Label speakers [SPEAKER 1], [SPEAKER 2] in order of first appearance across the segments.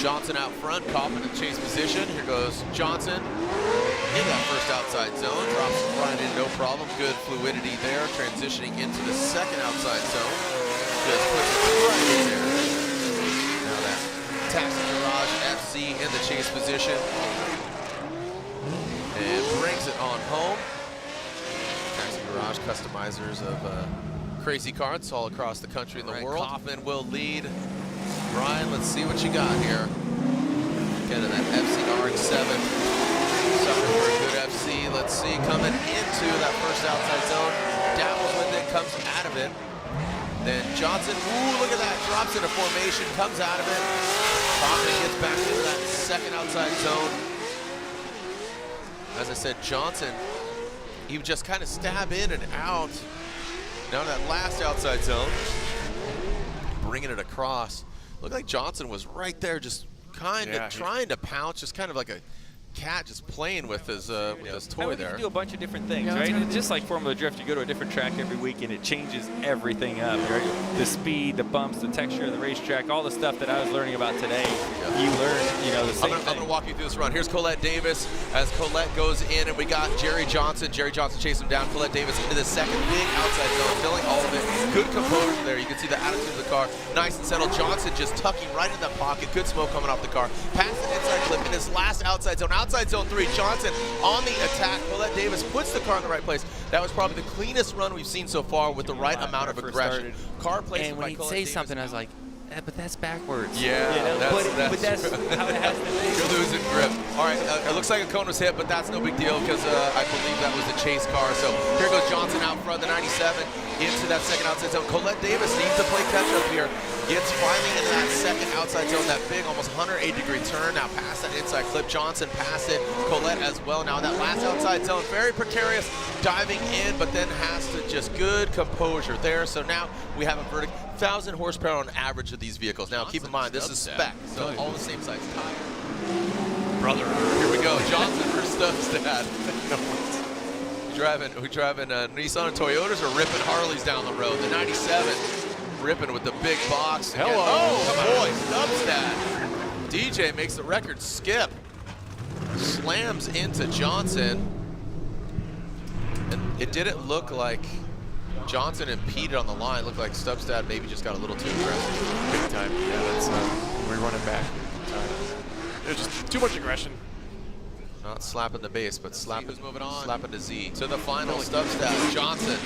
[SPEAKER 1] Johnson out front, Kaufman in chase position. Here goes Johnson in that first outside zone. Drops right in, no problem. Good fluidity there. Transitioning into the second outside zone. Just puts it right in there. Now that Taxi Garage FC in the chase position. And brings it on home. Taxi Garage customizers of crazy carts all across the country and the world. Kaufman will lead. Brian, let's see what you got here. Again, that FC RX-7. Suffering for a good FC. Let's see, coming into that first outside zone. Dabbles with it, comes out of it. Then Johnson, ooh, look at that, drops into formation, comes out of it. Kaufman gets back into that second outside zone. As I said, Johnson, he would just kind of stab in and out. Now that last outside zone, bringing it across. Looked like Johnson was right there, just kind of trying to pounce, just kind of like a cat just playing with his toy there.
[SPEAKER 2] You can do a bunch of different things, right? It's just like Formula Drift, you go to a different track every week and it changes everything up, right? The speed, the bumps, the texture of the racetrack, all the stuff that I was learning about today, you learn, the same thing.
[SPEAKER 1] I'm gonna walk you through this run. Here's Colette Davis as Colette goes in, and we got Jerry Johnson. Jerry Johnson chasing him down. Colette Davis into the second big outside zone, filling all of it. Good composure there. You can see the attitude of the car. Nice and settled. Johnson just tucking right in that pocket. Good smoke coming off the car. Past the inside clip in his last outside zone. Outside zone 3, Johnson on the attack. Colette Davis puts the car in the right place. That was probably the cleanest run we've seen so far with the right amount of aggression. Car placement
[SPEAKER 2] and when he'd say something, I was like, but that's backwards.
[SPEAKER 1] Yeah,
[SPEAKER 2] but that's how it has to be.
[SPEAKER 1] You're losing grip. All right, it looks like a cone was hit, but that's no big deal because I believe that was a chase car. So here goes Johnson out front, the 97, into that second outside zone. Colette Davis needs to play catch up here. Gets finally into that second outside zone, that big, almost 180-degree turn. Now past that inside clip, Johnson passed it. Colette as well. Now that last outside zone, very precarious, diving in, but then has to just good composure there. So now we have a verdict. 1,000 horsepower on average of these vehicles. Now keep in mind, this is spec, so all the same size tire. Brother, here we go. Johnson for Stubstad. we driving Nissan and Toyotas or ripping Harleys down the road? The 97 ripping with the big box.
[SPEAKER 3] Hello.
[SPEAKER 1] Oh boy, Stubstad. DJ makes the record skip. Slams into Johnson. And it didn't look like Johnson impeded on the line. Looked like Stubstad maybe just got a little too aggressive.
[SPEAKER 3] Big time. Yeah, that's we're running back. There's just too much aggression.
[SPEAKER 1] Not slapping the base, but slapping to Z. To the final, Stubstad, Johnson.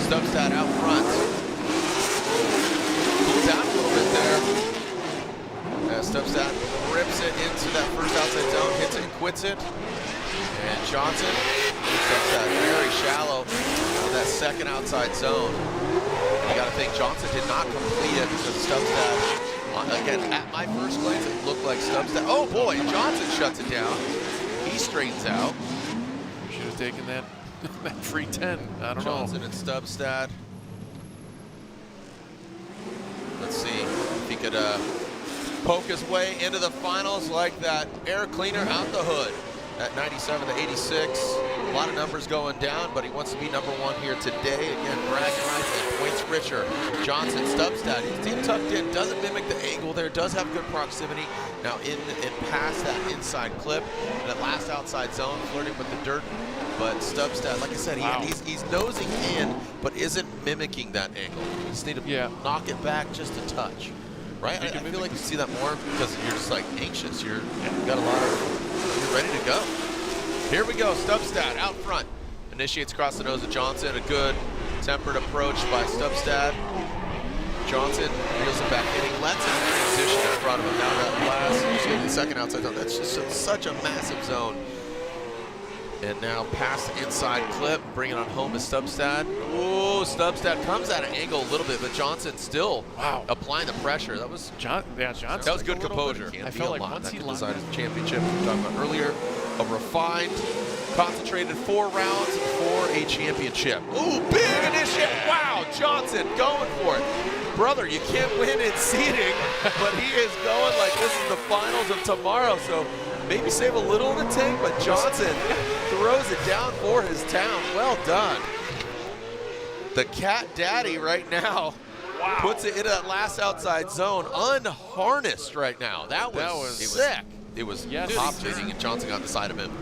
[SPEAKER 1] Stubstad out front. Cools down a little bit there. Stubstad rips it into that first outside zone, hits it and quits it. And Johnson, Stubstad very shallow in that second outside zone. You got to think Johnson did not complete it because Stubstad, again, at my first glance, it looked like Stubstad. Oh boy, Johnson shuts it down. He straightens out.
[SPEAKER 3] Should have taken that free 10. I don't know.
[SPEAKER 1] Johnson and Stubstad. Let's see if he could poke his way into the finals like that air cleaner out the hood. At 97 to 86, a lot of numbers going down, but he wants to be #1 here today. Again, bragging rights and points richer. Johnson, Stubstad, his team tucked in, doesn't mimic the angle there, does have good proximity. Now in and past that inside clip, that last outside zone, flirting with the dirt. But Stubstad, like I said, he's nosing in, but isn't mimicking that angle. You just need to knock it back just a touch, right? I feel like you see that more because you're just like anxious. You're got a lot of. You're ready to go. Here we go, Stubstad out front. Initiates across the nose of Johnson. A good tempered approach by Stubstad. Johnson reels it back in. He lets it transition in front of him. Now that last, the second outside zone. That's just such a massive zone. And now past the inside clip, bringing on home is Stubstad. Ooh, Stubstad comes at an angle a little bit, but Johnson still applying the pressure. That was
[SPEAKER 3] Johnson.
[SPEAKER 1] That was good composure.
[SPEAKER 3] I felt like once he
[SPEAKER 1] designed his championship, we talked about earlier, a refined, concentrated 4 rounds for a championship. Ooh, big initiate! Wow, Johnson going for it. Brother, you can't win in seeding, but he is going like this is the finals of tomorrow. So maybe save a little in the tank, but Johnson throws it down for his town. Well done. The Cat Daddy right now
[SPEAKER 3] Wow.
[SPEAKER 1] Puts it into that last outside zone, unharnessed right now. That was sick. It was top chasing, and Johnson got on the side of him.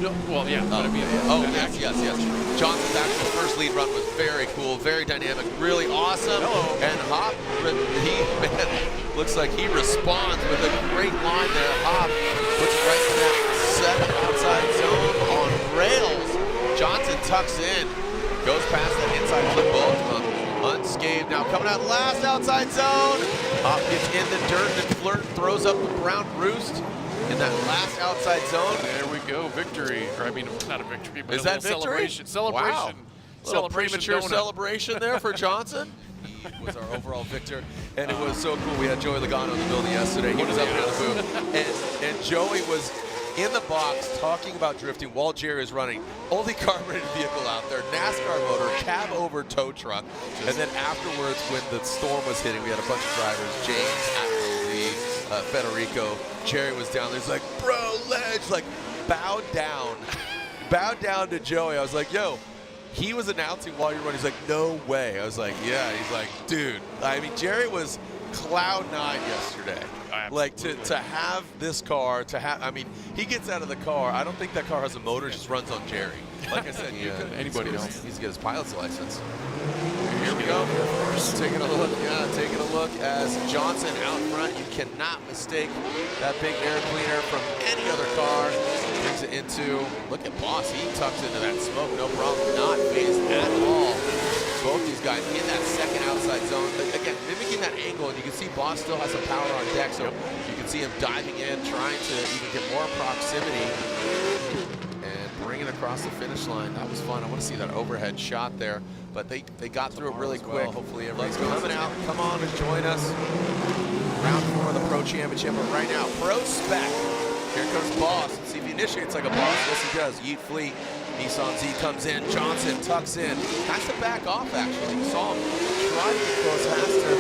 [SPEAKER 3] No, well, yeah.
[SPEAKER 1] Yes. Johnson's actual first lead run was very cool, very dynamic, really awesome.
[SPEAKER 3] Hello.
[SPEAKER 1] And Hop, looks like he responds with a great line there. Hop puts it right to that second outside zone on rails. Johnson tucks in, goes past that inside flip ball, unscathed. Now coming out last outside zone. Hop gets in the dirt and Flirt throws up the brown roost in that last outside zone.
[SPEAKER 3] There we go, victory. Or I mean, not a victory, but
[SPEAKER 1] is
[SPEAKER 3] a
[SPEAKER 1] that victory?
[SPEAKER 3] celebration. Celebration.
[SPEAKER 1] Wow. Little premature
[SPEAKER 3] donut.
[SPEAKER 1] celebration there for Johnson. He was our overall victor, and it was so cool. We had Joey Logano in the building yesterday. He was up here in the booth, and Joey was in the box talking about drifting while Jerry is running. Only carbureted vehicle out there, NASCAR motor, cab over tow truck, and then afterwards when the storm was hitting, we had a bunch of drivers, James, Admiral Federico, Jerry was down there. He's like, bro, ledge, like bowed down to Joey. I was like, yo, he was announcing while you're running. He's like, no way. I was like, yeah. He's like, dude. I mean, Jerry was cloud nine yesterday. Like to have this car, I mean, he gets out of the car. I don't think that car has a motor, it just runs on Jerry. Like I said,
[SPEAKER 3] anybody else.
[SPEAKER 1] He needs to get his pilot's license. Here we go. Taking a look as Johnson out front. You cannot mistake that big air cleaner from any other car. Brings it into, look at Boss. He tucks into that smoke, no problem. Not phased at all. Both these guys in that second outside zone. Again, mimicking that angle, and you can see Boss still has some power on deck, so you can see him diving in, trying to even get more proximity and bring it across the finish line. That was fun. I want to see that overhead shot there, but they got through it really quick. Hopefully everybody's coming out. Come on and join us. Round 4 of the Pro Championship, but right now, PROSPEC. Here comes Boss. Let's see if he initiates like a boss. Yes, he does. Yeet Fleet. Nissan Z comes in. Johnson tucks in. Has to back off, actually. You saw him try to get close. Has to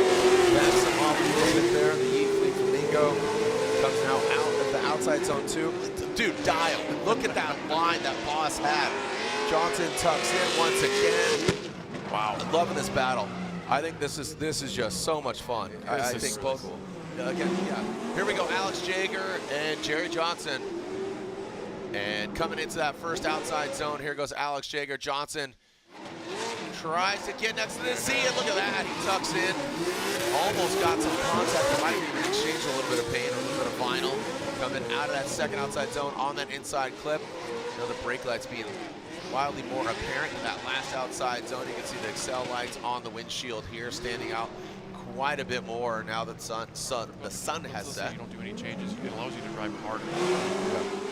[SPEAKER 1] back some off a little bit there. The Yeet Fleet Flamingo comes now out at the outside zone, too. Dude, dial. Look at that line that Boss had. Johnson tucks in once again. Wow. I'm loving this battle. I think this is just so much fun. I think both. Again, here we go, Alex Jaeger and Jerry Johnson. And coming into that first outside zone, here goes Alex Jaeger. Johnson tries to get next to the Z, and look at that, he tucks in. Almost got some contact. There might even exchange a little bit of paint, a little bit of vinyl. Coming out of that second outside zone on that inside clip. You know, the brake lights being wildly more apparent in that last outside zone. You can see the Excel lights on the windshield here standing out quite a bit more now that the sun has set.
[SPEAKER 3] You don't do any changes. It allows you to drive harder.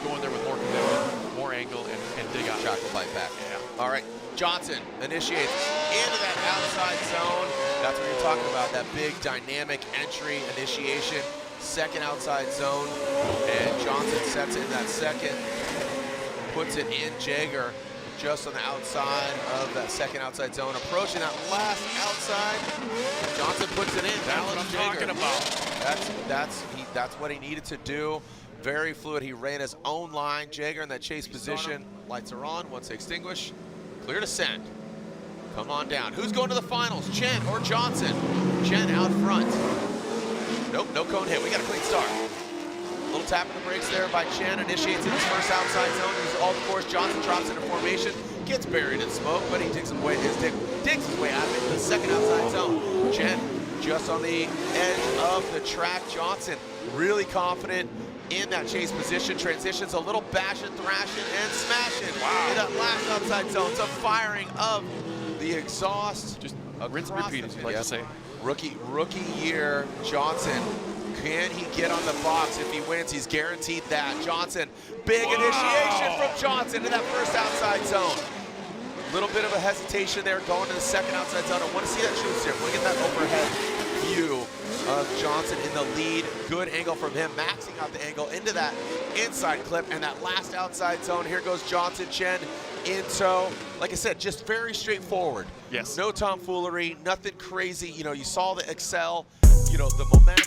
[SPEAKER 3] Go in there with more commitment, more angle, and dig out.
[SPEAKER 1] Chocolate light back. Yeah. All right, Johnson initiates into that outside zone. That's what you're talking about, that big dynamic entry initiation. Second outside zone, and Johnson sets it in that second. Puts it in. Jaeger just on the outside of that second outside zone, approaching that last outside. Johnson puts it in.
[SPEAKER 3] That's what I'm talking about.
[SPEAKER 1] That's what he needed to do. Very fluid. He ran his own line. Jaeger in that chase position. Lights are on. Once they extinguish, clear to send. Come on down. Who's going to the finals? Chen or Johnson? Chen out front. Nope, no cone hit. We got a clean start. Little tap in the brakes there by Chen, initiates in his first outside zone, uses all the course. Johnson drops into formation, gets buried in smoke, but he digs his way out of it in the second outside zone. Chen just on the edge of the track. Johnson really confident in that chase position, transitions a little bashing, thrashing, and smashing in that last outside zone. Some firing of the exhaust.
[SPEAKER 3] Just rinse and repeat, as you like to say.
[SPEAKER 1] Rookie year, Johnson. Can he get on the box? If he wins, he's guaranteed that. Johnson, big initiation from Johnson to that first outside zone. A little bit of a hesitation there going to the second outside zone. I want to see that shoot here. Look at that overhead view of Johnson in the lead. Good angle from him, maxing out the angle into that inside clip and that last outside zone. Here goes Johnson, Chen in tow. Like I said, just very straightforward.
[SPEAKER 3] Yes.
[SPEAKER 1] No tomfoolery, nothing crazy. You know, you saw the Excel, you know, the momentum.